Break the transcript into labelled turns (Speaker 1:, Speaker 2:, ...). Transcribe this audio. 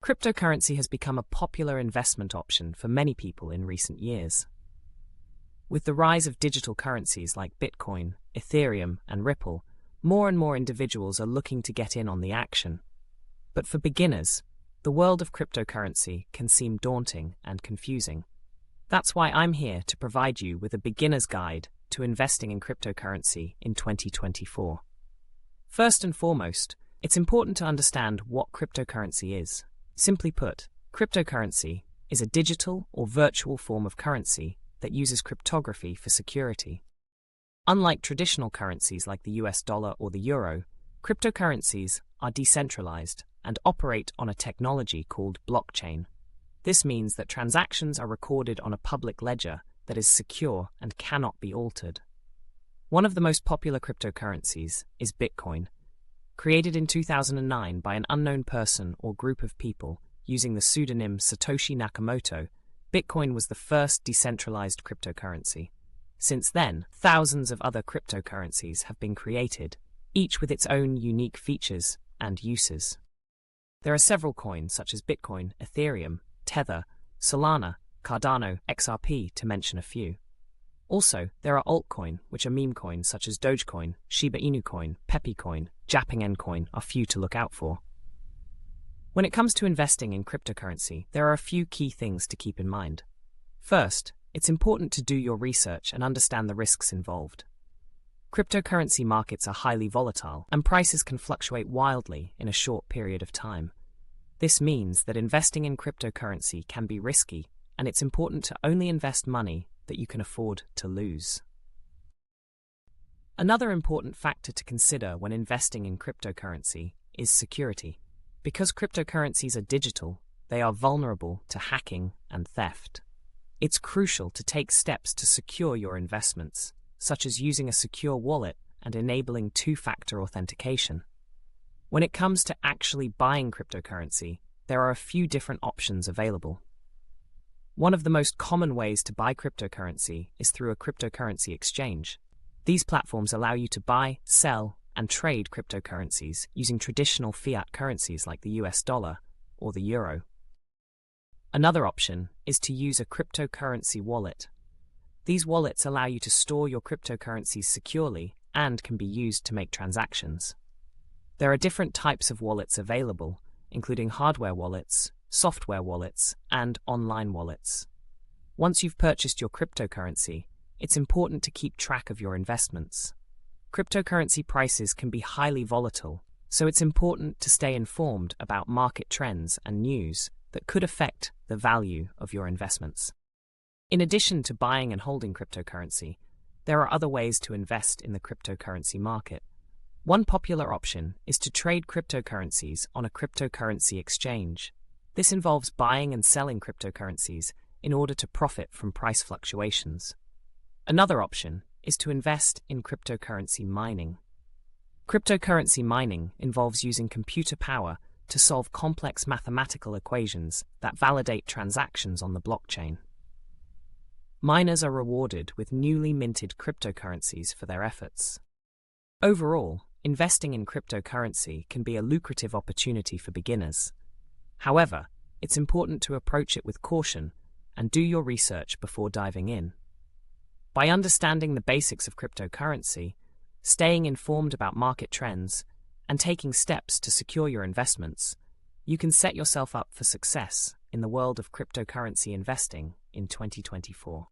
Speaker 1: Cryptocurrency has become a popular investment option for many people in recent years. With the rise of digital currencies like Bitcoin, Ethereum, and Ripple, more and more individuals are looking to get in on the action. But for beginners, the world of cryptocurrency can seem daunting and confusing. That's why I'm here to provide you with a beginner's guide to investing in cryptocurrency in 2024. First and foremost, it's important to understand what cryptocurrency is. Simply put, cryptocurrency is a digital or virtual form of currency that uses cryptography for security. Unlike traditional currencies like the US dollar or the euro, cryptocurrencies are decentralized and operate on a technology called blockchain. This means that transactions are recorded on a public ledger that is secure and cannot be altered. One of the most popular cryptocurrencies is Bitcoin. Created in 2009 by an unknown person or group of people using the pseudonym Satoshi Nakamoto, Bitcoin was the first decentralized cryptocurrency. Since then, thousands of other cryptocurrencies have been created, each with its own unique features and uses. There are several coins such as Bitcoin, Ethereum, Tether, Solana, Cardano, XRP, to mention a few. Also, there are altcoins, which are meme coins such as Dogecoin, Shiba Inu coin, Pepe coin, Japanese coin are few to look out for. When it comes to investing in cryptocurrency, there are a few key things to keep in mind. First, it's important to do your research and understand the risks involved. Cryptocurrency markets are highly volatile, and prices can fluctuate wildly in a short period of time. This means that investing in cryptocurrency can be risky, and it's important to only invest money that you can afford to lose. Another important factor to consider when investing in cryptocurrency is security. Because cryptocurrencies are digital, they are vulnerable to hacking and theft. It's crucial to take steps to secure your investments, such as using a secure wallet and enabling two-factor authentication. When it comes to actually buying cryptocurrency, there are a few different options available. One of the most common ways to buy cryptocurrency is through a cryptocurrency exchange. These platforms allow you to buy, sell, and trade cryptocurrencies using traditional fiat currencies like the US dollar or the euro. Another option is to use a cryptocurrency wallet. These wallets allow you to store your cryptocurrencies securely and can be used to make transactions. There are different types of wallets available, including hardware wallets, software wallets, and online wallets. Once you've purchased your cryptocurrency, it's important to keep track of your investments. Cryptocurrency prices can be highly volatile, so it's important to stay informed about market trends and news that could affect the value of your investments. In addition to buying and holding cryptocurrency, there are other ways to invest in the cryptocurrency market. One popular option is to trade cryptocurrencies on a cryptocurrency exchange. This involves buying and selling cryptocurrencies in order to profit from price fluctuations. Another option is to invest in cryptocurrency mining. Cryptocurrency mining involves using computer power to solve complex mathematical equations that validate transactions on the blockchain. Miners are rewarded with newly minted cryptocurrencies for their efforts. Overall, investing in cryptocurrency can be a lucrative opportunity for beginners. However, it's important to approach it with caution and do your research before diving in. By understanding the basics of cryptocurrency, staying informed about market trends, and taking steps to secure your investments, you can set yourself up for success in the world of cryptocurrency investing in 2024.